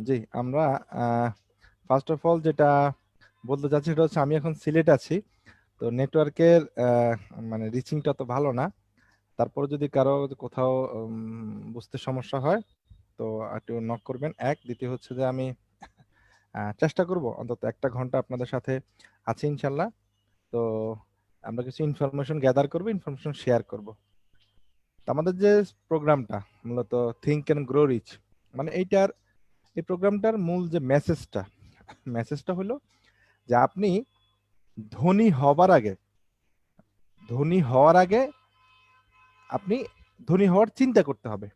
জি, আমরা first of all যেটা বলতে চাচ্ছি সেটা হচ্ছে আমি এখন সিলেট আছি। তো নেটওয়ার্কের মানে রিচিংটা তো ভালো না। তারপরে যদি কারো কোথাও বুঝতে সমস্যা হয় তো একটু নক করবেন। দ্বিতীয় হচ্ছে যে আমি চেষ্টা করব অন্তত 1 ঘন্টা আপনাদের সাথে আছি ইনশাল্লাহ। তো আমরা কিছু ইনফরমেশন গ্যাদার করব, ইনফরমেশন শেয়ার করব। তো আমাদের যে প্রোগ্রামটা মূলত থিঙ্ক অ্যান্ড গ্রো রিচ, মানে এই প্রোগ্রামটার মূল যে মেসেজটা হলো যে আপনি ধনী হবার আগে ধনী হওয়ার আগে আপনি ধনী হওয়ার চিন্তা করতে হবে।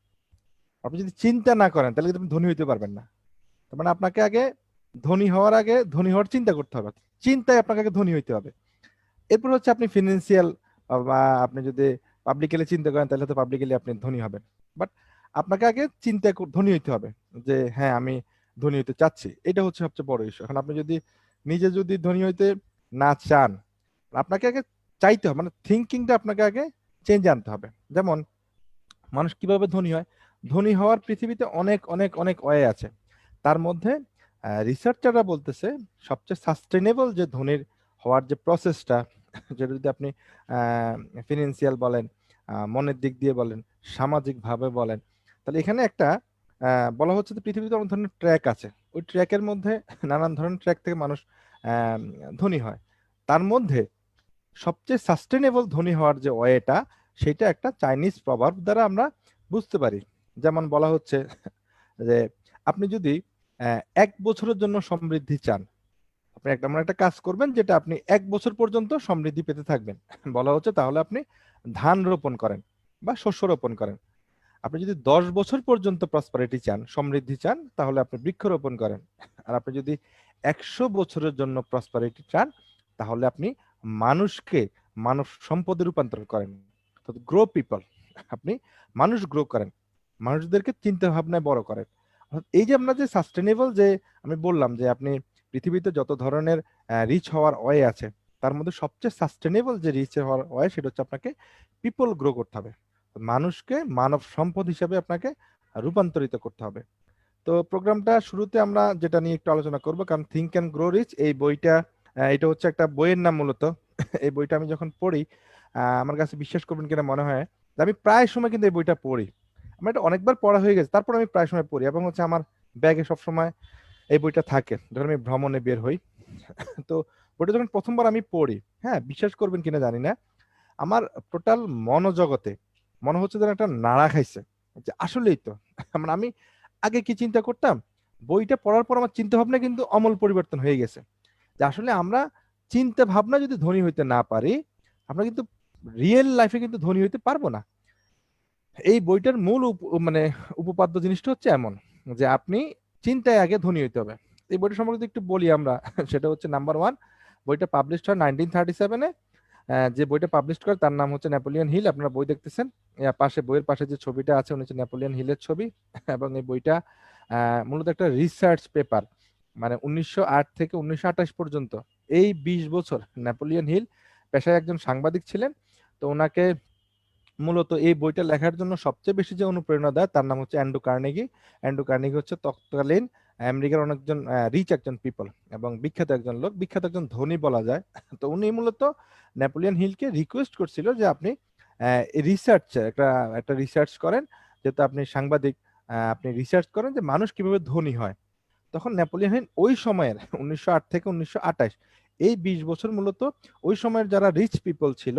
আপনি যদি চিন্তা না করেন তাহলে কিন্তু আপনি ধনী হইতে পারবেন না। তার মানে আপনাকে আগে ধনী হওয়ার আগে ধনী হওয়ার চিন্তা করতে হবে, চিন্তায় আপনাকে আগে ধনী হইতে হবে। এরপর হচ্ছে আপনি ফিনান্সিয়াল বা আপনি যদি পাবলিক্যালি চিন্তা করেন তাহলে তো পাবলিক্যালি আপনি ধনী হবেন। বাট আপনাকে আগে ধনী হইতে হবে যে হ্যাঁ আমি ধনী হইতে চাচ্ছি, এটা হচ্ছে সবচেয়ে বড় ইস্যু। এখন আপনি যদি ধনী হইতে না চান, আপনাকে আগে চাইতে হবে, মানে থিঙ্কিংটা আপনাকে আগে চেঞ্জ আনতে হবে। যেমন মানুষ কিভাবে ধনী হয়, ধনী হওয়ার পৃথিবীতে অনেক অনেক অনেক ওয়ে আছে। তার মধ্যে রিসার্চাররা বলতেছে সবচেয়ে সাস্টেনেবল যে ধনীর হওয়ার যে প্রসেসটা, যেটা যদি আপনি ফিনান্সিয়াল বলেন, মনের দিক দিয়ে বলেন, সামাজিক ভাবে বলেন, তাহলে এখানে একটা বলা হচ্ছে যে পৃথিবীতে অনেক ধরনের ট্র্যাক আছে। ওই ট্র্যাকের মধ্যে নানান ধরনের ট্র্যাক থেকে মানুষ আহ, ধনী হয়। তার মধ্যে সবচেয়ে সাস্টেনেবল ধনী হওয়ার যে ওয়েটা, সেটা একটা চাইনিজ প্রভাব দ্বারা আমরা বুঝতে পারি। যেমন বলা হচ্ছে যে আপনি যদি 1 বছরের জন্য সমৃদ্ধি চান, আপনি এমন একটা কাজ করবেন যেটা আপনি 1 বছর পর্যন্ত সমৃদ্ধি পেতে থাকবেন। বলা হচ্ছে তাহলে আপনি ধান রোপণ করেন বা শস্য রোপণ করেন। আপনি যদি 10 বছর পর্যন্ত প্রসপারিটি চান, সমৃদ্ধি চান, তাহলে আপনি বৃক্ষরোপণ করেন। আর আপনি যদি 100 বছরের জন্য প্রসপারিটি চান, তাহলে আপনি মানুষকে মানব সম্পদে রূপান্তর করেন। গ্রো পিপল, আপনি মানুষ গ্রো করেন, মানুষদেরকে চিন্তা ভাবনায় বড় করেন। অর্থাৎ এই যে আমরা যে সাস্টেনেবল যে আমি বললাম যে আপনি পৃথিবীতে যত ধরনের রিচ হওয়ার ওয়ে আছে, তার মধ্যে সবচেয়ে সাস্টেনেবল যে রিচ হওয়ার ওয়ে সেটা হচ্ছে আপনাকে পিপল গ্রো করতে হবে, মানুষকে মানব সম্পদ হিসেবে আপনাকে রূপান্তরিত করতে হবে। তো প্রোগ্রামটা শুরুতে আমরা যেটা নিয়ে একটু আলোচনা করব, কারণ থিঙ্ক অ্যান্ড গ্রো রিচ এই বইটা, এটা হচ্ছে একটা বইয়ের নাম মূলত। এই বইটা আমি যখন পড়ি, আমার কাছে বিশ্বাস করবেন কিনা মনে হয় যে আমি প্রায় সময় কিন্তু এই বইটা পড়ি। আমার এটা অনেকবার পড়া হয়ে গেছে, তারপর আমি প্রায় সময় পড়ি এবং হচ্ছে আমার ব্যাগে সবসময় এই বইটা থাকে যখন আমি ভ্রমণে বের হই। তো বইটা যখন প্রথমবার আমি পড়ি, হ্যাঁ বিশ্বাস করবেন কিনা জানি না, আমার টোটাল মনোজগতে মনে হচ্ছে যেন একটা নাড়া খাইছে, যে আসলেই তো মানে আমি আগে কি চিন্তা করতাম, বইটা পড়ার পর আমার চিন্তা ভাবনা কিন্তু আমূল পরিবর্তন হয়ে গেছে। যে আসলে আমরা চিন্তা ভাবনা যদি ধনী হইতে না পারি, আমরা কিন্তু রিয়েল লাইফে কিন্তু ধনী হইতে পারবো না। এই বইটার মূল মানে উপপাদ্য জিনিসটা হচ্ছে এমন যে আপনি চিন্তায় আগে ধনী হইতে হবে। এই বইটা সম্পর্কে যদি একটু বলি আমরা, সেটা হচ্ছে নাম্বার ওয়ান, বইটা পাবলিশ হয় 1937-এ। যে বইটা পাবলিশ করে তার নাম হচ্ছে নেপোলিয়ন হিল। আপনারা বই দেখতেছেন, বইয়ের পাশে যে ছবিটা আছে উনি হচ্ছে নেপোলিয়ন হিলের ছবি। এবং এই বইটা মূলত একটা রিসার্চ পেপার, মানে 1908 থেকে 1928 পর্যন্ত এই 20 বছর নেপোলিয়ন হিল পেশায় একজন সাংবাদিক ছিলেন। তো ওনাকে মূলত এই বইটা লেখার জন্য সবচেয়ে বেশি যে অনুপ্রেরণা দেয় তার নাম হচ্ছে অ্যান্ড্রু কার্নেগি। অ্যান্ড্রু কার্নেগি হচ্ছে তৎকালীন আমেরিকার অনেকজন রিচ একজন পিপল এবং বিখ্যাত একজন লোক, বিখ্যাত একজন ধনী বলা যায়। তো উনি মূলত নেপোলিয়ন হিলকে রিকোয়েস্ট করছিল যে আপনি রিসার্চ একটা একটা রিসার্চ করেন, যেহেতু আপনি সাংবাদিক, আপনি রিসার্চ করেন যে মানুষ কিভাবে ধনী হয়। তখন নেপোলিয়ন হিল ওই সময়ের 1908 থেকে 1928 এই 20 বছর মূলত ওই সময়ের যারা রিচ পিপল ছিল,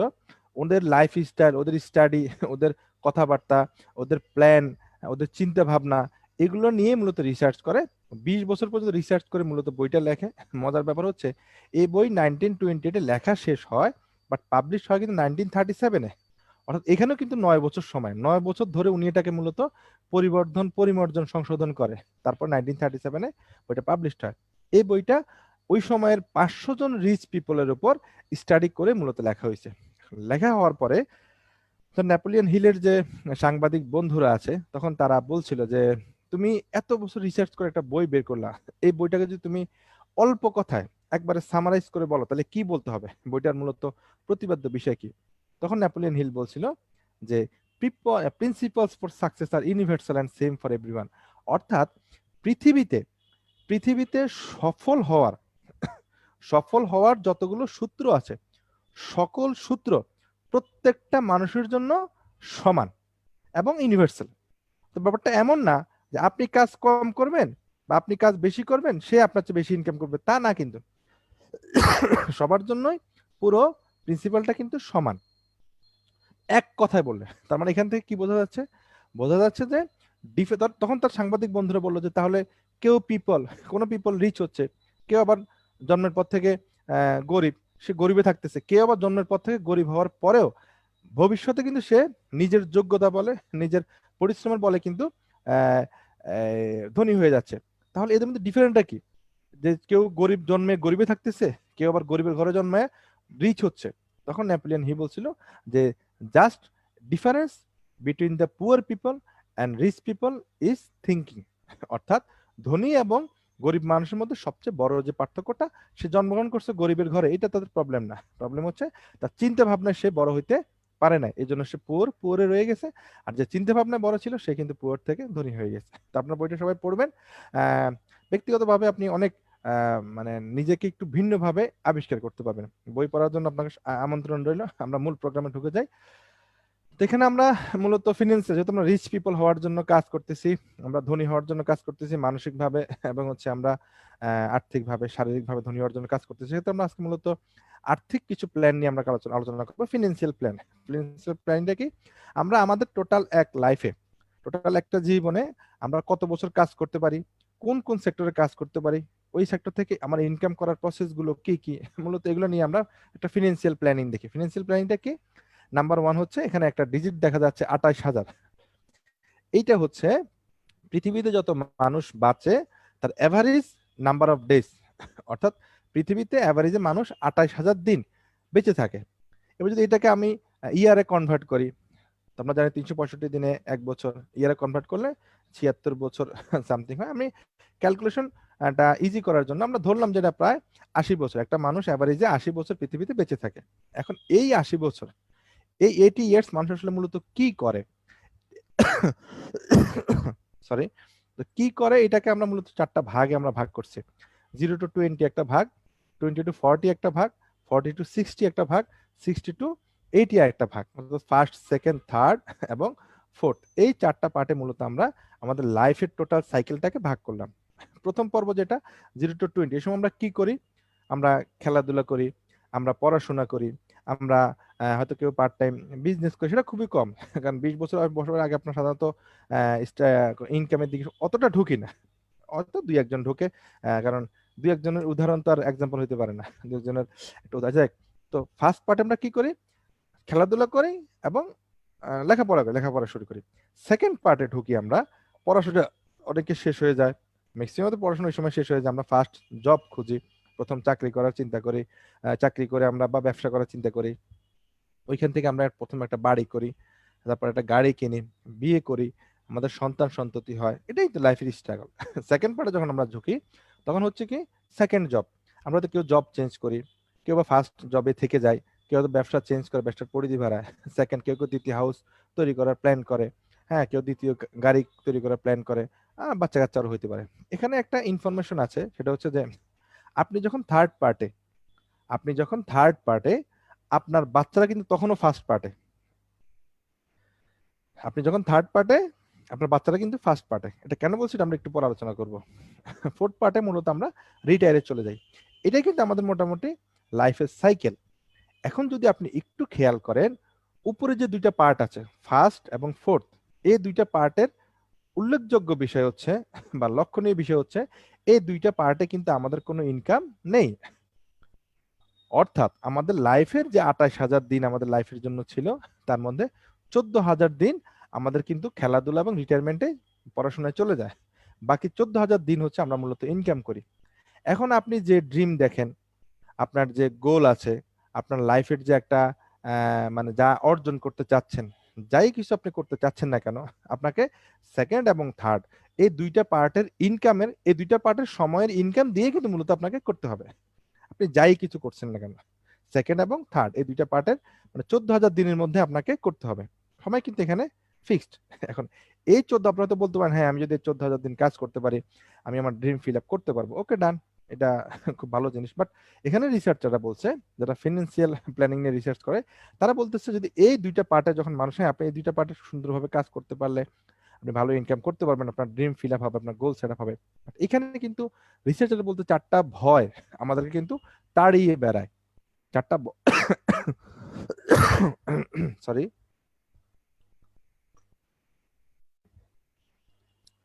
ওদের লাইফ স্টাইল, ওদের স্টাডি, ওদের কথাবার্তা, ওদের প্ল্যান, ওদের চিন্তা ভাবনা, এগুলো নিয়ে মূলত রিসার্চ করে। 20 বছর পর্যন্ত রিসার্চ করে মূলত বইটা লেখে। মজার ব্যাপার হচ্ছে এই বই 1928-এ লেখা শেষ হয়, বাট পাবলিশ হয় কিন্তু 1937-এ। অর্থাৎ এখানেও কিন্তু 9 বছর সময়, 9 বছর ধরে উনি এটাকে মূলত পরিমার্জন সংশোধন করে। তারপর 1937-এ বইটা পাবলিশ হয়। এই বইটা ওই সময়ের 500 জন রিচ পিপলের উপর স্টাডি করে মূলত লেখা হয়েছে। লেখা হওয়ার পরে তো নেপোলিয়ন হিলের যে সাংবাদিক বন্ধুরা আছে, তখন তারা বলছিল যে তুমি এত বছর রিসার্চ করে একটা বই বের করলা, এই বইটাকে যদি তুমি অল্প কথায় একবারে সামারাইজ করে বলো তাহলে কি বলতে হবে, বইটার মূলত প্রতিপাদ্য বিষয় কি। তখন নেপোলিয়ন হিল বলছিল যে principles for success are universal and same for everyone. অর্থাৎ পৃথিবীতে পৃথিবীতে সফল হওয়ার সফল হওয়ার যতগুলো সূত্র আছে সকল সূত্র প্রত্যেকটা মানুষের জন্য সমান এবং ইউনিভার্সাল। তো ব্যাপারটা এমন না যে আপনি কাজ কম করবেন বা আপনি কাজ বেশি করবেন সে আপনার চেয়ে বেশি ইনকাম করবে, তা না, কিন্তু সবার জন্যই পুরো প্রিন্সিপালটা কিন্তু সমান। এক কথায় বললে তার মানে এখান থেকে কি বোঝা যাচ্ছে? বোঝা যাচ্ছে যে তখন তার সাংবাদিক বন্ধুরা বললো যে তাহলে কোনো পিপল রিচ হচ্ছে, কেউ আবার জন্মের পর থেকে গরিব, সে গরিবে থাকতেছে, কেউ আবার জন্মের পর থেকে গরিব হওয়ার পরেও ভবিষ্যতে কিন্তু সে নিজের যোগ্যতা বলে নিজের পরিশ্রমের বলে কিন্তু ধনী হয়ে যাচ্ছে। তাহলে এদের মধ্যে ডিফারেন্টটা কি? যে কেউ গরিব জন্মে গরিবে থাকতেছে, কেউ আবার গরিবের ঘরে জন্মে রিচ হচ্ছে। তখন নেপোলিয়ন হি বলছিল যে just difference between the poor people and rich people is thinking. অর্থাৎ ধনী এবং গরিব মানুষের মধ্যে সবচেয়ে বড় যে পার্থক্যটা, সে জন্মগ্রহণ করছে গরিবের ঘরে, এটা তাদের প্রবলেম না। প্রবলেম হচ্ছে তার চিন্তা ভাবনায় সে বড় হইতে পারে না, এই জন্য সে পুয়ারে রয়ে গেছে। আর যে চিন্তা ভাবনায় বড় ছিল সে কিন্তু পুয়ার থেকে ধনী হয়ে গেছে। তো আপনার বইটা সবাই পড়বেন। ব্যক্তিগতভাবে আপনি অনেক মানে নিজেকে একটু ভিন্নভাবে আবিষ্কার করতে পারবেন। বই পড়ার জন্য আপনাকে আমন্ত্রণ রইল। আমরা মূল প্রোগ্রামে ঢুকে যাই। তো এখানে আমরা মূলত ফিনান্সে, যেহেতু আমরা রিচ পিপল হওয়ার জন্য কাজ করতেছি, আমরা ধনী হওয়ার জন্য কাজ করতেছি মানসিকভাবে, এবং হচ্ছে আমরা আর্থিকভাবে শারীরিকভাবে ধনী হওয়ার জন্য কাজ করতেছি, সেহেতু আমরা আজকে মূলত আর্থিক কিছু প্ল্যান নিয়ে আমরা আলোচনা করবো। Financial plan. ফিনান্সিয়াল প্ল্যানটা কি? আমরা আমাদের টোটাল একটা জীবনে আমরা কত বছর কাজ করতে পারি, কোন কোন সেক্টরে কাজ করতে পারি, ওই সেক্টর থেকে আমার ইনকাম করার প্রসেস গুলো কি কি, মূলত এগুলো নিয়ে আমরা একটা ফিনান্সিয়াল প্ল্যানিং দেখি। ফিনান্সিয়াল প্ল্যানিংটা কি? নাম্বার 1 হচ্ছে এখানে একটা ডিজিট দেখা যাচ্ছে 28,000। এইটা হচ্ছে পৃথিবীতে যত মানুষ বাঁচে তার এভারেজ নাম্বার অফ ডেজ, অর্থাৎ পৃথিবীতে এভারেজে মানুষ 28,000 দিন বেঁচে থাকে। এবার যদি এটাকে আমি ইয়ারে কনভার্ট করি, তো আমরা জানি 365 দিনে 1 বছর, ইয়ারে কনভার্ট করলে 76 বছর সামথিং হয়। আমি ক্যালকুলেশনটা ইজি করার জন্য আমরা ধরলাম যেটা প্রায় 80 বছর, একটা মানুষ এভারেজে 80 বছর পৃথিবীতে বেঁচে থাকে। এখন এই 80 বছর, এই 80 ইয়ার্স মানুষ আসলে মূলত কি করে, সরি, তো কি করে এটাকে আমরা মূলত 4টা ভাগে আমরা ভাগ করছি। 0 to 20 একটা ভাগ, 20 to 40 একটা ভাগ, 40 to 60 একটা ভাগ, 60 to 80 একটা ভাগ, ফার্স্ট, সেকেন্ড, থার্ড এবং ফোর্থ। এই 4টা পার্টে মূলত আমরা আমাদের লাইফের টোটাল সাইকেলটাকে ভাগ করলাম। প্রথম পর্ব যেটা 0 to 20, এই সময় আমরা কি করি? আমরা খেলাধুলা করি, আমরা পড়াশোনা করি, আমরা হয়তো কেউ পার্ট টাইম বিজনেস করে, সেটা খুবই কম। কারণ 20 বছর আগে আপনার সাধারণত ইনকামের দিকে অতটা ঢুকি না, হয়তো 2-1 জন ঢুকে। কারণ 2-1 জনের উদাহরণ তো আর এক্সাম্পল হইতে পারে না, 2-1 জনের একটু উদাহরণ যাক। তো ফার্স্ট পার্টে আমরা কি করি? খেলাধুলা করি এবং লেখাপড়া শুরু করি। সেকেন্ড পার্টে ঢুকি আমরা, পড়াশোনা অনেকে শেষ হয়ে যায়, ম্যাক্সিমাম তো পড়াশোনা ওই সময় শেষ হয়ে যায়, আমরা ফার্স্ট জব খুঁজি, প্রথম চাকরি করার চিন্তা করি, চাকরি করে আমরা বা ব্যবসা করার চিন্তা করি, ওইখান থেকে আমরা প্রথম একটা বাড়ি করি, তারপর একটা গাড়ি কিনি, বিয়ে করি, আমাদের সন্তান সন্ততি হয়, এটাই তো লাইফের স্ট্রাগল। সেকেন্ড পার্টে যখন আমরা ঝুঁকি তখন হচ্ছে কি সেকেন্ড জব। আমরা তো কেউ জব চেঞ্জ করি, কেউ বা ফার্স্ট জবে থেকে যায়, কেউ তো ব্যবসা চেঞ্জ করে, ব্যবসার পরিধি বাড়ায়। সেকেন্ড, কেউ কেউ দ্বিতীয় হাউস তৈরি করার প্ল্যান করে, হ্যাঁ, কেউ দ্বিতীয় গাড়ি তৈরি করার প্ল্যান করে, বাচ্চা কাচ্চারও হইতে পারে। এখানে একটা ইনফরমেশন আছে, সেটা হচ্ছে যে আপনি যখন থার্ড পার্টে আপনার বাচ্চারা কিন্তু তখনও ফার্স্ট পার্টে, আপনি যখন থার্ড পার্টে আপনার বাচ্চারা কিন্তু ফার্স্ট পার্টে। এটা কেন বলছি আমরা একটু পরে আলোচনা করব। ফোর্থ পার্টে মূলত আমরা রিটায়ারে চলে যাই। এটাই কিন্তু আমাদের মোটামুটি লাইফের সাইকেল। এখন যদি আপনি একটু খেয়াল করেন, উপরে যে 2টা পার্ট আছে, ফার্স্ট এবং ফোর্থ, এই 2টা পার্টের উল্লেখযোগ্য বিষয় হচ্ছে বা লক্ষণীয় বিষয় হচ্ছে এই 2টা পার্টে কিন্তু আমাদের কোনো ইনকাম নেই। অর্থাৎ আমাদের লাইফের যে 28,000 দিন আমাদের লাইফের জন্য ছিল, তার মধ্যে 14,000 দিন আমাদের কিন্তু খেলাধুলা এবং রিটায়ারমেন্টে পড়াশোনায় চলে যায়। বাকি 14,000 দিন হচ্ছে আমরা মূলত ইনকাম করি। এখন আপনি যে ড্রিম দেখেন, আপনার যে গোল আছে, আপনার লাইফের যে একটা মানে যা অর্জন করতে চাচ্ছেন, যাই কিছু আপনি করতে চাচ্ছেন না কেন, আপনাকে সেকেন্ড এবং থার্ড এই 2টা পার্টের সময়ের ইনকাম দিয়ে কিন্তু মূলত আপনাকে করতে হবে। আপনি যাই কিছু করছেন না কেন, সেকেন্ড এবং থার্ড এই 2টা পার্টের মানে 14,000 দিনের মধ্যে আপনাকে করতে হবে। সময় কিন্তু এখানে ফিক্সড। এখন এই 14 আপনারা তো বলতে পারেন হ্যাঁ আমি যদি 14,000 দিন কাজ করতে পারি আমি আমার ড্রিম ফিল আপ করতে পারবো, ওকে ডান, এটা খুব ভালো জিনিস। বাট এখানে রিসার্চাররা বলছে, যারা ফিনান্সিয়াল প্ল্যানিং নিয়ে রিসার্চ করে, তারা বলতেছে যদি এই দুইটা পার্টে যখন মানুষ, হ্যাঁ আপনি এই দুইটা পার্টে সুন্দরভাবে কাজ করতে পারলে আপনি ভালো ইনকাম করতে পারবেন, আপনার ড্রিম ফিল আপ হবে, আপনার গোল সেট আপ হবে। But এখানে কিন্তু রিসার্চার বলতে 4টা ভয় আমাদেরকে কিন্তু তাড়িয়ে বেড়ায়। 4টা সরি,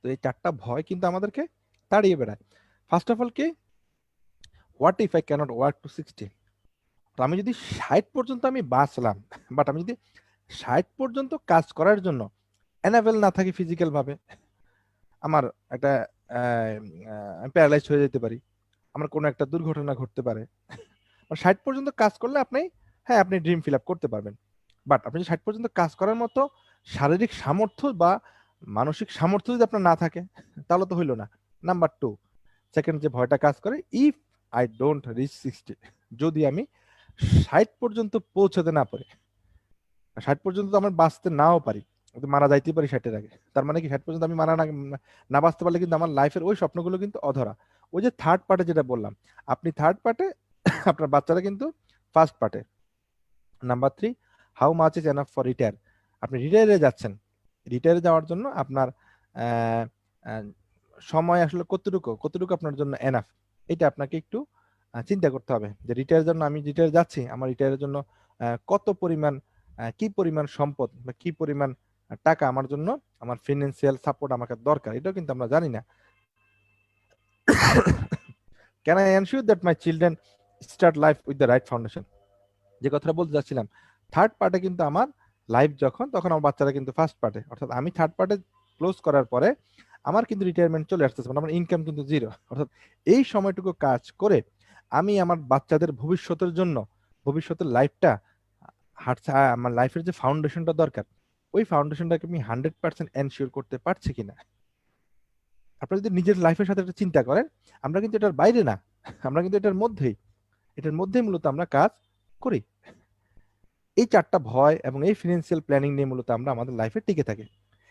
তো এই 4টা ভয় কিন্তু আমাদেরকে তাড়িয়ে বেড়ায়। ফার্স্ট অফ অল কি, what if I can't work to 60? তো আমি যদি 60 পর্যন্ত আমি বাঁচলাম, বাট আমি যদি 60 পর্যন্ত কাজ করার জন্য এনাবেল না থাকি ফিজিক্যাল ভাবে, আমার একটা প্যারালাইজ হয়ে যেতে পারি, আমার কোনো একটা দুর্ঘটনা ঘটতে পারে, 60 পর্যন্ত কাজ করলে আপনি, হ্যাঁ আপনি ড্রিম ফিল আপ করতে পারবেন। বাট আপনি 60 পর্যন্ত কাজ করার মতো শারীরিক সামর্থ্য বা মানসিক সামর্থ্য যদি আপনার না থাকে, তাহলে তো হইলো না। নাম্বার 2, সেকেন্ড যে ভয়টা কাজ করে, ইফ আই ডোন্ট রিচ 60, যদি আমি 60 পর্যন্ত পৌঁছাতে না পারি, 60 পর্যন্ত তো আমার বাঁচতে নাও পারি, আমি তো মারা যাইতে পারি 60-এর আগে, তার মানে কি 60 পর্যন্ত আমি মারা না বাঁচতে পারলে কিন্তু আমার লাইফের ওই স্বপ্নগুলো কিন্তু অধরা। ওই যে থার্ড পার্টে যেটা বললাম, আপনি থার্ড পার্টে, আপনার বাচ্চারা কিন্তু ফার্স্ট পার্টে। Number 3, how much is enough for retire? আপনি রিটায়ারে যাচ্ছেন, রিটায়ারে যাওয়ার জন্য আপনার আহ, আহ, সময় আসলে কতটুকু কতটুকু আপনার জন্য এনাফ, এটা আপনাকে একটু চিন্তা করতে হবে যে রিটায়ারের জন্য আমি রিটায়ার যাচ্ছি, আমার রিটায়ারের জন্য কত পরিমাণ, কি পরিমাণ সম্পদ বা কি পরিমাণ টাকা আমার জন্য, আমার ফিনান্সিয়াল সাপোর্ট আমাকে দরকার, এটাও কিন্তু আমরা জানি না। Can I ensure that my children start life with the right foundation? যে কথাটা বলতে যাচ্ছিলাম, থার্ড পার্টে কিন্তু আমার লাইফ যখন, তখন আমার বাচ্চারা কিন্তু ফার্স্ট পার্টে, অর্থাৎ আমি থার্ড পার্টে ক্লোজ করার পরে আমার কিন্তু রিটায়ারমেন্ট চলে আসতেছে, মানে আমার ইনকাম কিন্তু জিরো। অর্থাৎ এই সময়টুকু কাজ করে আমি আমার বাচ্চাদের ভবিষ্যতের জন্য, ভবিষ্যতের লাইফটা হাঁটছে, আমার লাইফের যে ফাউন্ডেশনটা দরকার, ওই ফাউন্ডেশনটাকে আমি 100% এনশিওর করতে পারছি কিনা। আপনারা যদি নিজের লাইফের সাথে একটা চিন্তা করেন, আমরা কিন্তু এটার বাইরে না, আমরা কিন্তু এটার মধ্যেই মূলত আমরা কাজ করি। এই 4টা ভয় এবং এই ফিনান্সিয়াল প্ল্যানিং নিয়ে মূলত আমরা আমাদের লাইফে টিকে থাকি।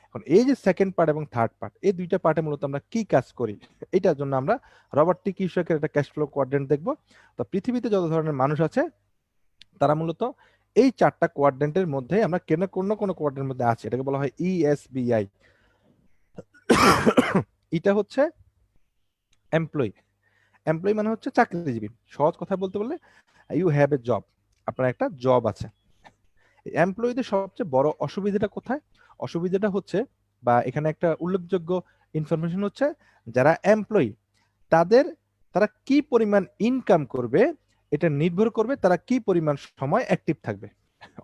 এখন এই যে সেকেন্ড পার্ট এবং থার্ড পার্ট, এই দুইটা পার্টে মূলত আমরা কি কাজ করি, এটার জন্য আমরা রবার্ট টি কিওসাকির একটা ক্যাশ ফ্লো কোয়াড্রেন্ট দেখবো। তো পৃথিবীতে যত ধরনের মানুষ আছে, তারা মূলত এই 4টা কোয়াড্রেন্টের মধ্যে, আমরা কেন কোনো কোয়াড্রেন্টের মধ্যে আছে, এটাকে বলা হয় ESBI। এটা হচ্ছে এমপ্লয়ি। এমপ্লয়ি মানে হচ্ছে চাকরিজীবী, সহজ কথা বলতে বললে ইউ হ্যাভ এ জব, আপনার একটা জব আছে। এমপ্লয়ীদের সবচেয়ে বড় অসুবিধাটা কোথায়? অসুবিধাটা হচ্ছে, বা এখানে একটা উল্লেখযোগ্য ইনফরমেশন হচ্ছে, যারা এমপ্লয়ি তাদের, তারা কি পরিমাণ ইনকাম করবে এটা নির্ভর করবে তারা কি পরিমাণ সময় অ্যাক্টিভ থাকবে।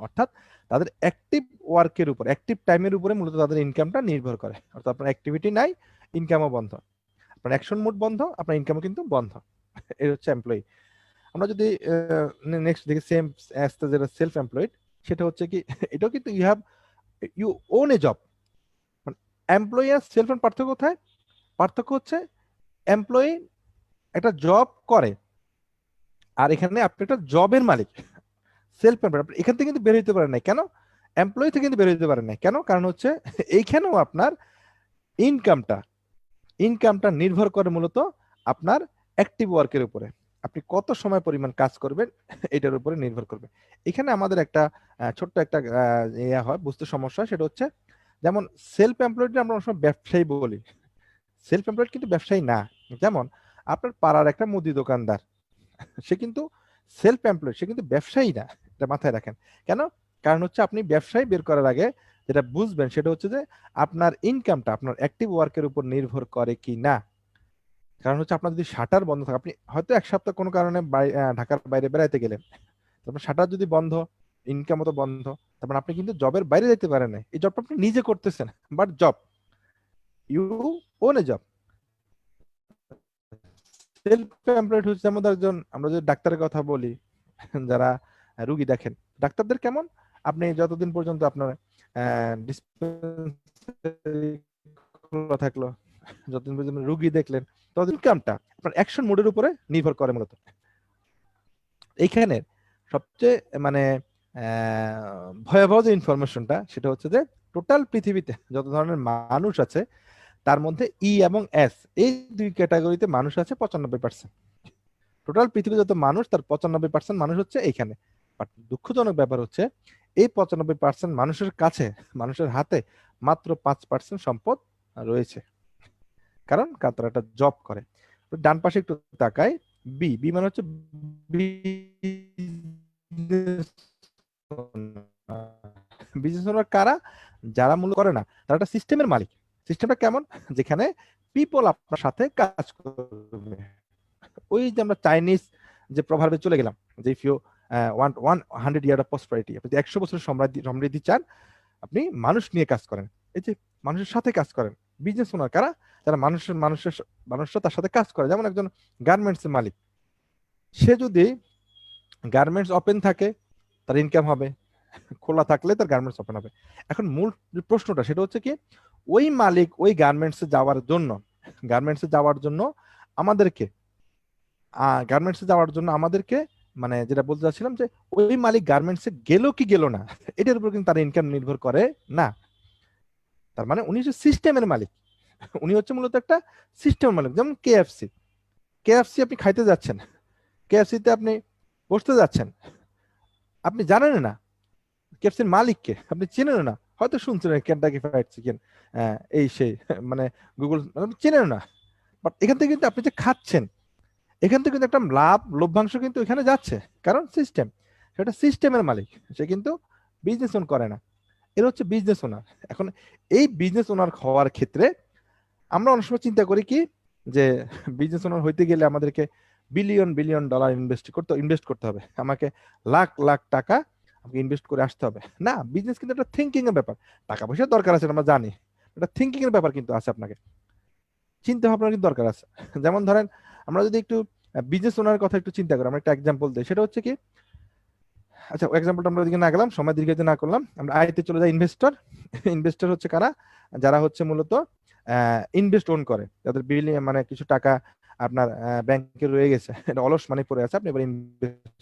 অর্থাৎ তাদের অ্যাক্টিভ ওয়ার্কের উপর, অ্যাক্টিভ টাইমের উপরে মূলত তাদের ইনকামটা নির্ভর করে। অর্থাৎ আপনার অ্যাক্টিভিটি নাই, ইনকামও বন্ধ, আপনার অ্যাকশন মোড বন্ধ, আপনার ইনকামও কিন্তু বন্ধ। এই হচ্ছে এমপ্লয়ি। আমরা যদি নেক্সট দেখি সেম যেটা সেলফ এমপ্লয়েড, সেটা হচ্ছে কি, এটাও কিন্তু you own a job. Employee আর সেলফ এর পার্থক্য কোথায়? পার্থক্য হচ্ছে এমপ্লয়ি একটা জব করে, আর এখানে আপনি একটা জবের মালিক। সেলফ এমপ্লয়েড এখান থেকে কিন্তু বের হইতে পারেন না, কেন? এমপ্লয়ি থেকে কিন্তু বের হইতে পারেন না, কেন? কারণ হচ্ছে এইখানেও আপনার ইনকামটা ইনকামটা নির্ভর করে মূলত আপনার অ্যাক্টিভ ওয়ার্কের উপরে, আপনি কত সময় পরিমাণ কাজ করবেন এটার উপরে নির্ভর করবে। এখানে আমাদের একটা ছোট্ট একটা ইয়া হয়, বুঝতে সমস্যা হয়, সেটা হচ্ছে যেমন সেলফ এমপ্লয়েড আমরা অনেক সময় ব্যবসায়ী বলি, সেলফ এমপ্লয়েড কিন্তু ব্যবসায়ী না। যেমন আপনার পাড়ার একটা মুদি দোকানদার, সে কিন্তু সেলফ এমপ্লয়েড, সে কিন্তু ব্যবসায়ী না, এটা মাথায় রাখেন। কেন? কারণ হচ্ছে আপনি ব্যবসায়ী বের করার আগে যেটা বুঝবেন সেটা হচ্ছে যে আপনার ইনকামটা আপনার অ্যাক্টিভ ওয়ার্কের উপর নির্ভর করে কি না। কারণ হচ্ছে আপনার যদি শাটার বন্ধ থাকে, আপনি হয়তো এক সপ্তাহ কোনো কারণে ঢাকার বাইরে বেড়াইতে গেলেন, তারপর শাটার যদি বন্ধ, ইনকাম তো বন্ধ, তারপর আপনি কিন্তু জবের বাইরে যেতে পারেন না, এই জবটা আপনি নিজে করতেছেন, but job, you own a job. Self employed হচ্ছে যেমন একজন, আমরা যদি ডাক্তারের কথা বলি, যারা রুগী দেখেন, ডাক্তারদের কেমন, আপনি যতদিন পর্যন্ত আপনার ডিসপেন্সারি খোলা থাকলো, যতদিন পর্যন্ত রুগী দেখলেন, ততদিন ইনকামটা আপনার অ্যাকশন মোডের উপরে নির্ভর করে মূলত। এইখানে সবচেয়ে মানে ভয়াবহ যে ইনফরমেশনটা, সেটা হচ্ছে যে টোটাল পৃথিবীতে যত ধরনের মানুষ আছে তার মধ্যে ই এবং এস এই দুই ক্যাটাগরিতে মানুষ আছে 95%। টোটাল পৃথিবীতে যত মানুষ তার 95% মানুষ হচ্ছে এইখানে। বাট দুঃখজনক ব্যাপার হচ্ছে এই 95% মানুষের কাছে, মানুষের হাতে মাত্র 5% সম্পদ রয়েছে। কারণ তারা একটা জব করে। তো ডান পাশে একটু তাকাই, বি বি মানে হচ্ছে বিজনেস ওনার কারা? যারা মূল্য করে না, তারা একটা সিস্টেমের মালিক। সিস্টেমটা কেমন? যেখানে পিপল আপনার সাথে কাজ করবে। ওই যে আমরা চাইনিজ যে প্রভাবে চলে গেলাম, যে if you want 100 year of prosperity, আপনি 100 বছরের সমৃদ্ধি চান, আপনি মানুষ নিয়ে কাজ করেন, এই যে মানুষের সাথে কাজ করেন। বিজনেস ওনার কারা? যারা মানুষরা তার সাথে কাজ করে। যেমন একজন গার্মেন্টস এর মালিক, সে যদি গার্মেন্টস ওপেন থাকে তার ইনকাম হবে, খোলা থাকলে তার গার্মেন্টস ওপেন হবে। এখন মূল যে প্রশ্নটা সেটা হচ্ছে কি, ওই মালিক ওই গার্মেন্টসে যাওয়ার জন্য আমাদেরকে মানে যেটা বলতে চাচ্ছিলাম যে ওই মালিক গার্মেন্টসে গেল কি গেল না, এটার উপর কিন্তু তার ইনকাম নির্ভর করে না। তার মানে উনি হচ্ছে সিস্টেমের মালিক, উনি হচ্ছে মূলত একটা সিস্টেমের মালিক। যেমন কেএফসি আপনি খাইতে যাচ্ছেন, কেএফসিতে আপনি বসতে যাচ্ছেন, আপনি জানেন না কেএফসির মালিককে, আপনি চেনেন না, হয়তো শুনছেন কেনটাকি ফ্রাইড চিকেন এই সেই মানে গুগল, আপনি চেনেন না। বাট এখান থেকে কিন্তু আপনি যে খাচ্ছেন, এখান থেকে কিন্তু একটা লভ্যাংশ কিন্তু এখানে যাচ্ছে, কারণ সেটা সিস্টেমের মালিক, সে কিন্তু বিজনেস ওন করে না। এর হচ্ছে বিজনেস ওনার। এখন এই বিজনেস ওনার হওয়ার ক্ষেত্রে আমরা অনেক সময় চিন্তা করি কি, যে বিজনেস ওনার হইতে গেলে আমাদেরকে বিলিয়ন বিলিয়ন ডলার ইনভেস্ট করতে হবে, আমাকে লাখ লাখ টাকা আমাকে ইনভেস্ট করে আসতে হবে। না, বিজনেস কিন্তু একটা থিঙ্কিং এর ব্যাপার। টাকা পয়সার দরকার আছে, আমরা জানি, এটা থিঙ্কিং এর ব্যাপার কিন্তু আছে, আপনাকে চিন্তা ভাবনার কিন্তু দরকার আছে। যেমন ধরেন, আমরা যদি একটু বিজনেস ওনার কথা একটু চিন্তা করি, আমরা একটা এক্সাম্পল দিই, সেটা হচ্ছে কি, আচ্ছা এক্সাম্পলটা আমরা ওদিকে না গেলাম, সময় দীর্ঘায়িত না করলাম, আমরা আইতে চলে যাই। ইনভেস্টর হচ্ছে কারা? যারা হচ্ছে মূলত ইনভেস্ট ওন করে, যাদের বিলিয়ন মানে কিছু টাকা আপনার ব্যাংকে রয়ে গেছে, এটা অলস মানি পড়ে আছে, আপনি এবার ইনভেস্ট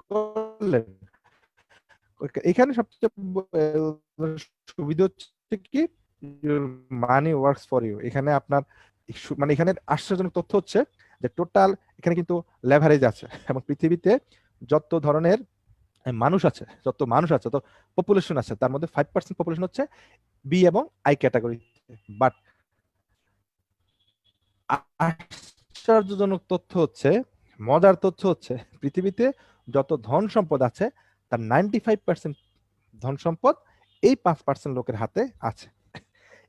করলেন। এখানে সবচেয়ে সুবিধা হচ্ছে কি, মানি ওয়ার্কস ফর ইউ। এখানে আপনার মানে এখানে আশ্চর্যজনক তথ্য হচ্ছে যে টোটাল এখানে কিন্তু লেভারেজ আছে, এবং পৃথিবীতে যত ধরনের যত পপুলেশন আছে, তার মধ্যে 5% পপুলেশন হচ্ছে বি এবং আই ক্যাটাগরি। বাট আশ্চর্যজনক তথ্য হচ্ছে, মজার তথ্য হচ্ছে, পৃথিবীতে যত ধন সম্পদ আছে তার 95% ধন সম্পদ এই 5% লোকের হাতে আছে।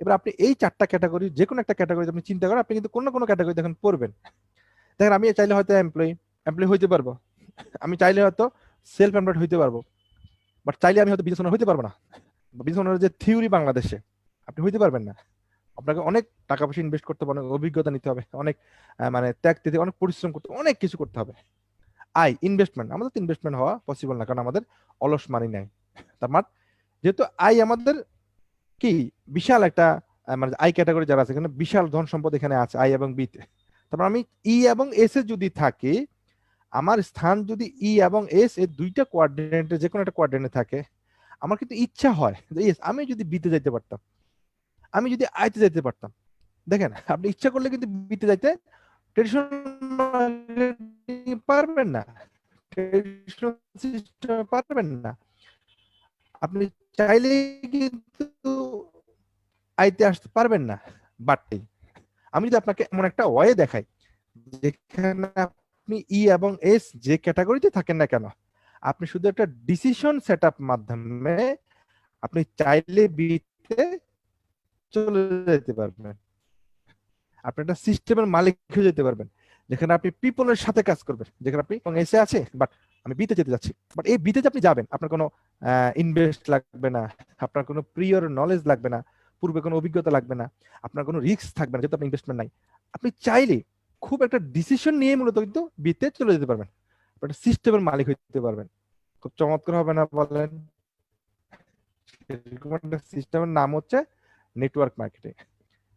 এবার আপনি এই 4টা ক্যাটাগরি যে কোনো একটা ক্যাটাগরি আপনি চিন্তা করেন, আপনি কিন্তু কোনো না কোনো ক্যাটাগরি দেখেন পড়বেন। দেখেন, আমি চাইলে হয়তো এমপ্লয়ি হইতে পারবো, আমি চাইলে হয়তো সেলফ এমপ্লয়েড হইতে পারবো, বাট চাইলে আমি হয়তো বিজনেস ওনার হইতে পারবো না। বিজনেস ওনার যে থিওরি বাংলাদেশে আপনি হইতে পারবেন না। আপনাকে অনেক টাকা পয়সা ইনভেস্ট করতে হবে, অনেক অভিজ্ঞতা নিতে হবে, অনেক মানে ত্যাগ দিতে, অনেক পরিশ্রম করতে, অনেক কিছু করতে হবে। ইনভেস্টমেন্ট, আমাদের তো ইনভেস্টমেন্ট হওয়া পসিবল না, কারণ আমাদের অলস মানি নাই। তার মানে যেহেতু আমাদের কি বিশাল একটা মানে আই ক্যাটাগরি যারা আছে, এখানে বিশাল ধন সম্পদ এখানে আছে আই এবং বিতে। তারপর আমি ই এবং এস এ যদি থাকি, আমার স্থান যদি ই এবং এস এই দুইটা কোয়ার্ডিনেটে যে কোনো একটা কোয়ার্ডিনেটে থাকে, আমার কিন্তু ইচ্ছা হয় যে আমি যদি বিতে যাইতে পারতাম, আমি যদি আইতে যাইতে পারতাম। দেখেন, আপনি ইচ্ছা করলে কিন্তু বিতে যাইতে পারবেন না, পারবেন না। আপনি চাইলে কিন্তু আইতে আসতে পারবেন না। বাট আমি যদি আপনাকে এমন একটা ওয়ে দেখাই যেখানে আপনি ই এবং এস যে ক্যাটাগরিতে থাকেন না কেন, আপনি শুধু একটা ডিসিশন সেট আপ মাধ্যমে আপনি চাইলে বিতে চলে যেতে পারবেন। আপনি একটা সিস্টেমের মালিক হয়ে যেতে পারবেন, যেখানে আপনি পিপলের সাথে কাজ করবেন, যেখানে আপনি এসে আছে বাট আমি বিতে যেতে যাচ্ছি। বাট এই বিতে যে আপনি যাবেন, আপনার কোনো ইনভেস্ট লাগবে না, আপনার কোনো প্রিয়র নলেজ লাগবে না, পূর্বে কোনো অভিজ্ঞতা লাগবে না, আপনার কোনো রিস্ক থাকবে না, যেহেতু আপনার ইনভেস্টমেন্ট নাই। আপনি চাইলে খুব একটা ডিসিশন নিয়ে মূলত কিন্তু বিতে চলে যেতে পারবেন, একটা সিস্টেমের মালিক হইতে পারবেন। খুব চমৎকার হবে না বলেন? এরকম একটা সিস্টেমের নাম হচ্ছে নেটওয়ার্ক মার্কেটিং।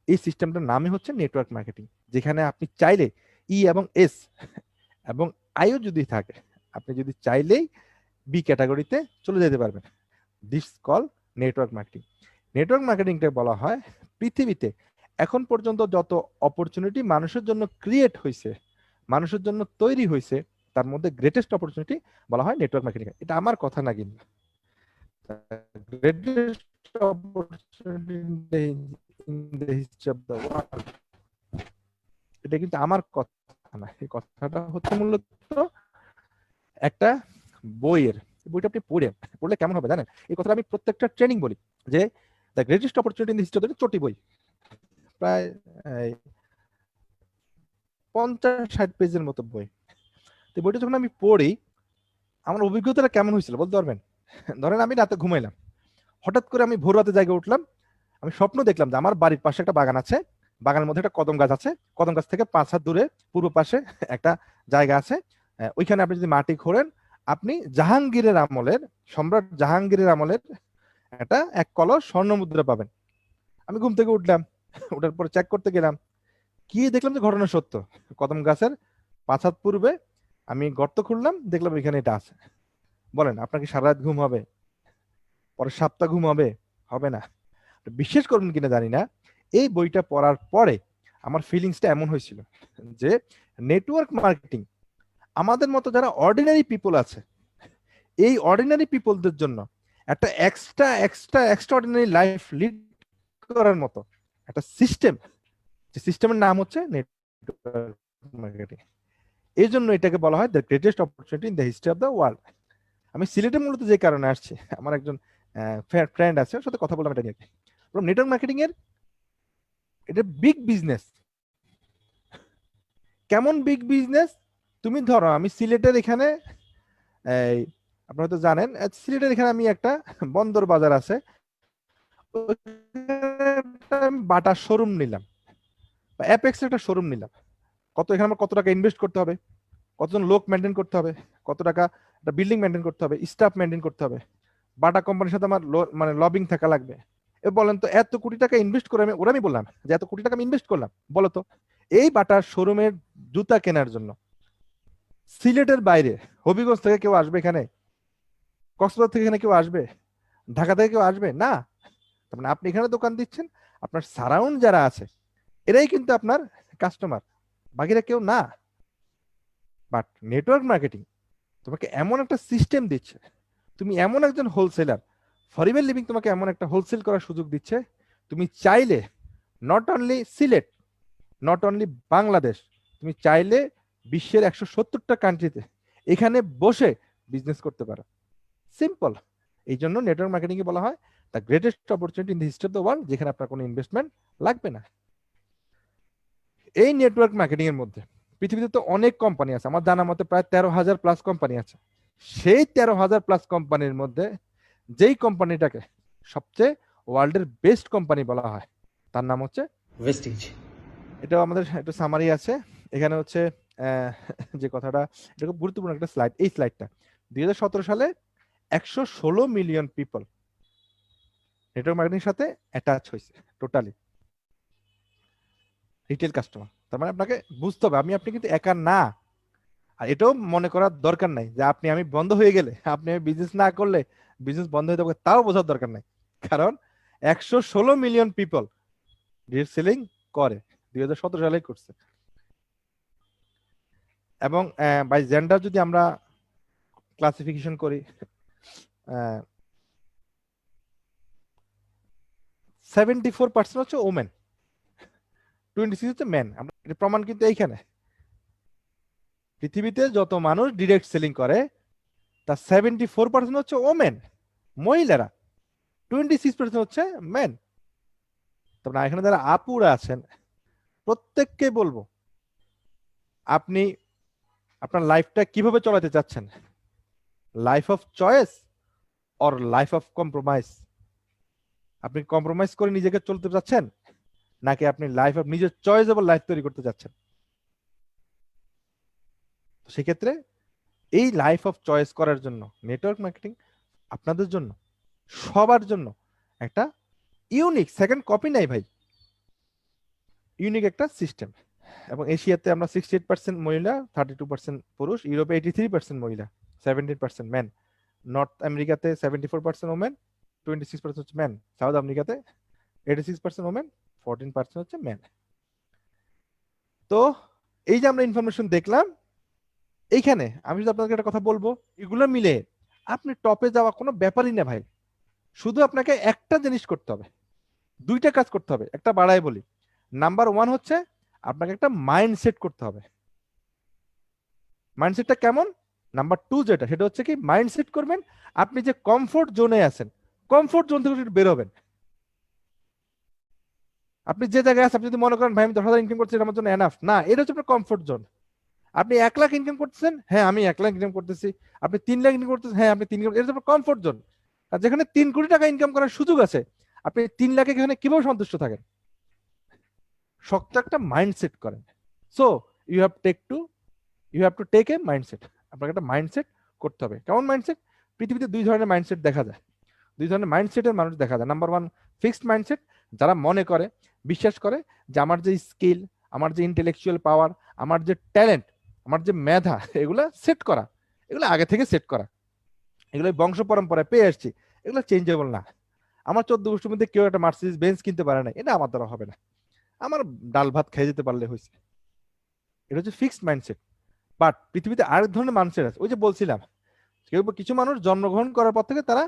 এই সিস্টেমটার নামই হচ্ছে নেটওয়ার্ক মার্কেটিং, যেখানে আপনি চাইলে ই এবং এস এবং আইও যদি থাকে, আপনি যদি চাইলেই বি ক্যাটাগরিতে চলে যেতে পারবেন। This call network marketing. Network মার্কেটিংটা বলা হয় পৃথিবীতে এখন পর্যন্ত যত অপরচুনিটি মানুষের জন্য ক্রিয়েট হয়েছে, মানুষের জন্য তৈরি হয়েছে, তার মধ্যে গ্রেটেস্ট অপরচুনিটি বলা হয় নেটওয়ার্ক মার্কেটিং। এটা আমার কথা না, কিন্তু greatest opportunity in the history of the world, এটা কিন্তু আমার কথা না। এই কথাটা হচ্ছে মূলত একটা বইয়ের। বইটা আপনি পড়লে কেমন হবে জানেন? এই কথাটা আমি প্রত্যেকটা ট্রেনিং বলি যে the greatest opportunity in the history of the, চটি বই, প্রায় 50-60 পেজের মতো বই। তো বইটা যখন আমি পড়ি, আমার অভিজ্ঞতাটা কেমন হয়েছিল বলতে পারবেন? ধরেন আমি রাতে ঘুমাইলাম, হঠাৎ করে আমি ভোর রাতে জায়গায় উঠলাম, আমি স্বপ্ন দেখলাম যে আমার বাড়ির পাশে একটা বাগান আছে, বাগানের মধ্যে একটা কদম গাছ আছে, কদম গাছ থেকে 5 হাত দূরে পূর্ব পাশে একটা জায়গা আছে, ওইখানে আপনি যদি মাটি খোঁড়েন, আপনি জাহাঙ্গীরের আমলের, সম্রাট জাহাঙ্গীরের আমলের একটা 1 কলস স্বর্ণ মুদ্রা পাবেন। আমি ঘুম থেকে উঠলাম, ওঠার পর চেক করতে গেলাম, কি দেখলাম যে ঘটনা সত্য। কদম গাছের 5 হাত পূর্বে আমি গর্ত খুঁড়লাম, দেখলাম এখানে এটা আছে। বলেন আপনার কি সারা রাত ঘুম হবে? পরের সপ্তাহ ঘুম হবে? হবে না। বিশ্বাস করবেন কিনা জানি না, এই বইটা পড়ার পরে আমার ফিলিংসটা এমন হয়েছিল যে নেটওয়ার্ক মার্কেটিং আমাদের মতো যারা অর্ডিনারি পিপল আছে, এই অর্ডিনারি পিপলদের জন্য একটা এক্সট্রা অর্ডিনারি লাইফ লিড করার মতো একটা সিস্টেম, যে সিস্টেমের নাম হচ্ছে নেটওয়ার্ক মার্কেটিং। এই জন্য এটাকে বলা হয় the greatest opportunity in the history of the world. আমি সিলেটে মূলত যে কারণে আসছি, আমার একজন ফ্রেন্ড আছে, ওর সাথে কথা বললাম এটা নিয়ে। নেটওয়ার্ক মার্কেটিং এর এটা বিগ বিজনেস। কেমন বিগ বিজনেস? তুমি ধরো আমি সিলেটের এখানে, এই আপনারা তো জানেন সিলেটের এখানে আমি একটা বন্দর বাজার আছে, বাটার শোরুম নিলাম বা অ্যাপেক্স একটা শোরুম নিলাম। এখানে আমার কত টাকা ইনভেস্ট করতে হবে, কতজন লোক মেনটেন করতে হবে, কত টাকা একটা বিল্ডিং মেনটেন করতে হবে, স্টাফ মেনটেন করতে হবে, বাটা কোম্পানির সাথে আমার মানে লবিং থাকা লাগবে। এ বলেন তো এত কোটি টাকা ইনভেস্ট করে আমি বললাম যে এত কোটি টাকা আমি ইনভেস্ট করলাম, বলো তো এই বাটার শোরুমের জুতা কেনার জন্য সিলেটের বাইরে হবিগঞ্জ থেকে কেউ আসবে এখানে? কক্সবাজার থেকে এখানে কেউ আসবে? ঢাকা থেকে কেউ আসবে না। তার মানে আপনি এখানে দোকান দিচ্ছেন, আপনার সারাউন্ড যারা আছে এরাই কিন্তু আপনার কাস্টমার, বাকিরা কেউ না। বাট নেটওয়ার্ক মার্কেটিং তোমাকে এমন একটা সিস্টেম দিচ্ছে, তুমি এমন একজন হোলসেলার, ফরিমেল লিভিং তোমাকে এমন একটা হোলসেল করার সুযোগ দিচ্ছে, তুমি চাইলে not only Sylhet, not only Bangladesh, তুমি চাইলে বিশ্বের 170টা কান্ট্রিতে এখানে বসে বিজনেস করতে পারো। সিম্পল। এই জন্য নেটওয়ার্ক মার্কেটিং কে বলা হয় the greatest opportunity in the history of the world, যেখানে আপনার কোনো ইনভেস্টমেন্ট লাগবে না। এই নেটওয়ার্ক মার্কেটিং এর মধ্যে পৃথিবীতে তো অনেক কোম্পানি আছে, আমার জানা মতে প্রায় 13,000 প্লাস কোম্পানি আছে। সেই 13,000 প্লাস কোম্পানির মধ্যে যেই কোম্পানিটাকে সবচেয়ে ওয়ার্ল্ডের বেস্ট কোম্পানি বলা হয় তার নাম হচ্ছে ভেস্টিজ। এটাও আমাদের একটা সামারি আছে এখানে হচ্ছে, যে কথাটা, এটা খুব গুরুত্বপূর্ণ একটা স্লাইড। এই স্লাইডটা 2017 সালে 116 মিলিয়ন পিপল নেটওয়ার্ক মার্কেটিং সাথে অ্যাটাচ হয়েছে টোটালি রিটেল কাস্টমার। তার মানে আপনাকে বুঝতে হবে আপনি কিন্তু একা না। আর এটাও মনে করার দরকার নাই যে আমি বন্ধ হয়ে গেলে, আমি বিজনেস না করলে বিজনেস বন্ধ হয়ে যাবে, তাও বোঝার দরকার নাই। কারণ 116 মিলিয়ন পিপল ডিরেক্ট সেলিং করে, 2017 সালে করছে। এবং বাই জেন্ডার যদি আমরা ক্লাসিফিকেশন করি, 74% হচ্ছে ওমেন, 26 হচ্ছে মেন। আমরা প্রমাণ কিন্তু এইখানে, পৃথিবীতে যত মানুষ ডিরেক্ট সেলিং করে তার 74% হচ্ছে ওমেন, মহিলারা, 26% হচ্ছে মেন। তারপরে এখানে যারা আপুরা আছেন প্রত্যেককে বলবো, আপনি আপনার লাইফটা কিভাবে চলাতে চাচ্ছেন, life of choice or life of compromise? আপনি কম্প্রোমাইজ করে নিজেকে চলতে চাচ্ছেন, নাকি আপনি লাইফ অফ নিজের চয়েসেবল লাইফ তৈরি করতে চাচ্ছেন? সেক্ষেত্রে এই লাইফ অফ চয়েস করার জন্য নেটওয়ার্ক মার্কেটিং আপনাদের জন্য, সবার জন্য একটা ইউনিক, সেকেন্ড কপি নাই ভাই, ইউনিক একটা সিস্টেম। এবং এশিয়াতে আমরা 68% মহিলা, 32% পুরুষ, ইউরোপে 83% মহিলা, 17% মেন, নর্থ আমেরিকাতে 74% ওমেন, 26% হচ্ছে ম্যান। সাউথ আমেরিকাতে 86% ওমেন, 14% হচ্ছে ম্যান। তো এই যে আমরা ইনফরমেশন দেখলাম, এইখানে আমি যদি আপনাকে একটা কথা বলবো, এগুলো মিলে আপনি টপে যাওয়া কোনো ব্যাপারই না ভাই। শুধু আপনাকে একটা জিনিস করতে হবে, দুইটা কাজ করতে হবে, একটা বাড়াই বলি। নাম্বার ওয়ান হচ্ছে আপনাকে একটা মাইন্ডসেট করতে হবে। মাইন্ডসেটটা কেমন? নাম্বার টু যেটা, সেটা হচ্ছে কি মাইন্ডসেট করবেন আপনি যে কমফোর্ট জোনে আছেন, কমফোর্ট জোন থেকে একটু বেরোবেন। আপনি যে জায়গায় আছেন, আপনি যদি মনে করেন ভাই আমি 10,000 ইনকাম করছি, এটা আমার জন্য এনাফ না, এটা হচ্ছে আপনার কমফোর্ট জোন। আপনি 1 লাখ ইনকাম করতেছেন, হ্যাঁ আমি 1 লাখ ইনকাম করতেছি। আপনি 3 লাখ ইনকাম করতেছেন, হ্যাঁ আপনি 3 লাখ, এটা হচ্ছে কমফোর্ট জোন। আর যেখানে 3 কোটি টাকা ইনকাম করার সুযোগ আছে, আপনি 3 লাখে এখানে কিভাবে সন্তুষ্ট থাকেন? শক্ত একটা মাইন্ডসেট করেন। So you have you have to take a mindset. আপনাকে একটা মাইন্ডসেট করতে হবে। কেমন মাইন্ডসেট? পৃথিবীতে দুই ধরনের মাইন্ডসেট দেখা যায়, দুই ধরনের মাইন্ডসেটের মানুষ দেখা যায়। নাম্বার ওয়ান, ফিক্সড মাইন্ডসেট, যারা মনে করে, বিশ্বাস করে যে আমার যে স্কিল, আমার যে ইন্টেলেকচুয়াল পাওয়ার, আমার যে ট্যালেন্ট, আমার যে মেধা, এগুলো সেট করা, এগুলো আগে থেকে সেট করা, এগুলো বংশ পরম্পরায় পেয়ে আসছি, এগুলো চেঞ্জেবল না। আমার 14 গোষ্ঠীর মধ্যে কেউ একটা মার্সিডিজ বেঞ্চ কিনতে পারে না, এটা আমার দ্বারা হবে না। আমার ডাল ভাত খেয়ে যেতে পারলে হয়েছে। এটা হচ্ছে ফিক্সড মাইন্ডসেট। বাট পৃথিবীতে আরেক ধরনের মাইন্ডসেট আছে, ওই যে বলছিলাম, কিছু মানুষ জন্মগ্রহণ করার পর থেকে তারা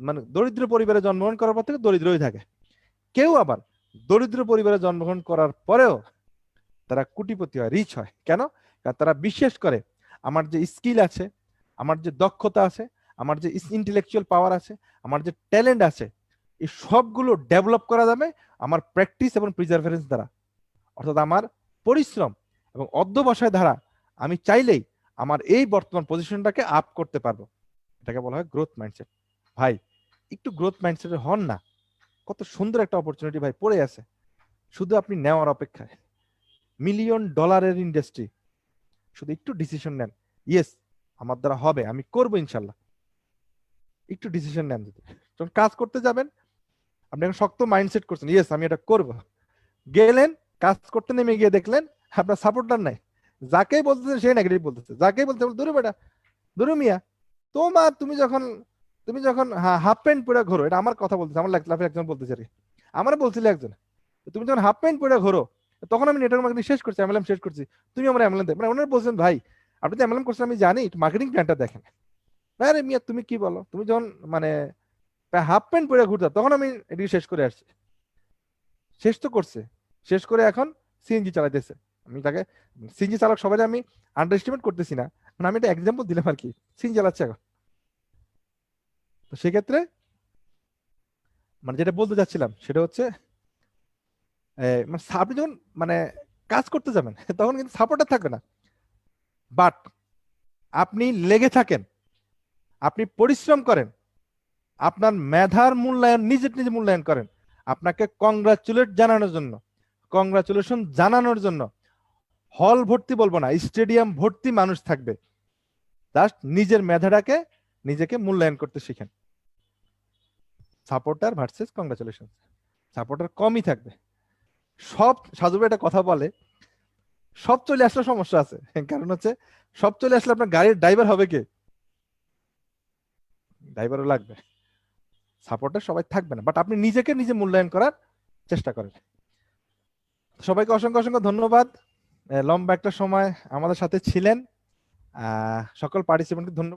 মানে দরিদ্র পরিবারে জন্মগ্রহণ করার পর থেকে দরিদ্রই থাকে। কেউ আবার দরিদ্র পরিবারে জন্মগ্রহণ করার পরেও তারা কোটিপতি হয়, রিচ হয়। কেন? কারণ তারা বিশ্বাস করে আমার যে স্কিল আছে, আমার যে দক্ষতা আছে, আমার যে ইন্টেলেকচুয়াল পাওয়ার আছে, আমার যে ট্যালেন্ট আছে, এই সবগুলো ডেভেলপ করা যাবে আমার প্র্যাকটিস এবং প্রিজারভেন্স দ্বারা। অর্থাৎ আমার পরিশ্রম এবং অধ্যবসায় দ্বারা আমি চাইলেই আমার এই বর্তমান পজিশনটাকে আপ করতে পারবো। এটাকে বলা হয় গ্রোথ মাইন্ডসেট। ভাই একটু গ্রোথ মাইন্ডসেটের হন না, কত সুন্দর একটা অপরচুনিটি ভাই পড়ে আছে, শুধু আপনি নেওয়ার অপেক্ষায়। $1,000,000 ইন্ডাস্ট্রি, শুধু একটু ডিসিশন নেন, ইয়েস আমার দ্বারা হবে, আমি করবো ইনশাল্লাহ। একটু ডিসিশন নেন। যদি যখন কাজ করতে যাবেন, আপনি এখন শক্ত মাইন্ডসেট করছেন, ইয়েস আমি এটা করব, গেলেন কাজ করতে, নেমে গিয়ে দেখলেন আপনার সাপোর্টার নাই, যাকেই বলতেছেন সেই নেগেটিভ বলতেছে, যাকেই বলতে দূরে বেটা, দূরে মিয়া। তোমার তুমি যখন হাফ প্যান্ট পরে ঘোরো, এটা আমার কথা বলতেছে, আমার লাইফে একজন বলতেছে আর কি, আমার বলছিল একজন, তুমি যখন হাফ প্যান্ট পরে ঘোরো, তখন আমি নেটওয়ার্ক মার্কেটিং শেষ করছি, এমএলএম শেষ করছি, তুমি আমার এমএলএম মানে ওনারা বলছেন ভাই আপনি তো এমএলএম করছেন আমি জানি, মার্কেটিং প্ল্যানটা দেখেন। আরে মিয়া তুমি কি বলো, তুমি যখন মানে হাফ প্যান্ট পরে ঘুরতো, তখন আমি এটি শেষ করে আসছি। শেষ তো করছে, শেষ করে এখন সিএনজি চালাইতেছে। আমি তাকে, সিএনজি চালক সবাই আমি আন্ডার এস্টিমেট করতেছি না, মানে আমি একটা এক্সাম্পল দিলাম আর কি, সিএনজি চালাচ্ছে এখন। তো সেক্ষেত্রে মানে যেটা বলতে চাচ্ছিলাম সেটা হচ্ছে মানে আপনি যখন মানে কাজ করতে যাবেন তখন কিন্তু সাপোর্টার থাকবে না। বাট আপনি লেগে থাকেন, আপনি পরিশ্রম করেন, আপনার মেধার মূল্যায়ন নিজে মূল্যায়ন করেন, আপনাকে কংগ্রাচুলেশন জানানোর জন্য হল ভর্তি বলবো না, স্টেডিয়াম ভর্তি মানুষ থাকবে। জাস্ট নিজের মেধাটাকে নিজেকে মূল্যায়ন করতে শিখেন। সাপোর্টার ভার্সেস কংগ্রাচুলেশন, সাপোর্টার কমই থাকবে। সব সাধু ভাই একটা কথা বলে, সব চলে আসলে সমস্যা আছে, কারণ হচ্ছে সব চলে আসলে আপনার গাড়ির ড্রাইভার হবে কে? ড্রাইভারও লাগবে, সাপোর্টার সবাই থাকবে না। বাট আপনি নিজেকে নিজে মূল্যায়ন করার চেষ্টা করেন। সবাইকে অসংখ্য অসংখ্য ধন্যবাদ, লম্বা একটা সময় আমাদের সাথে ছিলেন। সকল পার্টিসিপেন্টকে ধন্যবাদ।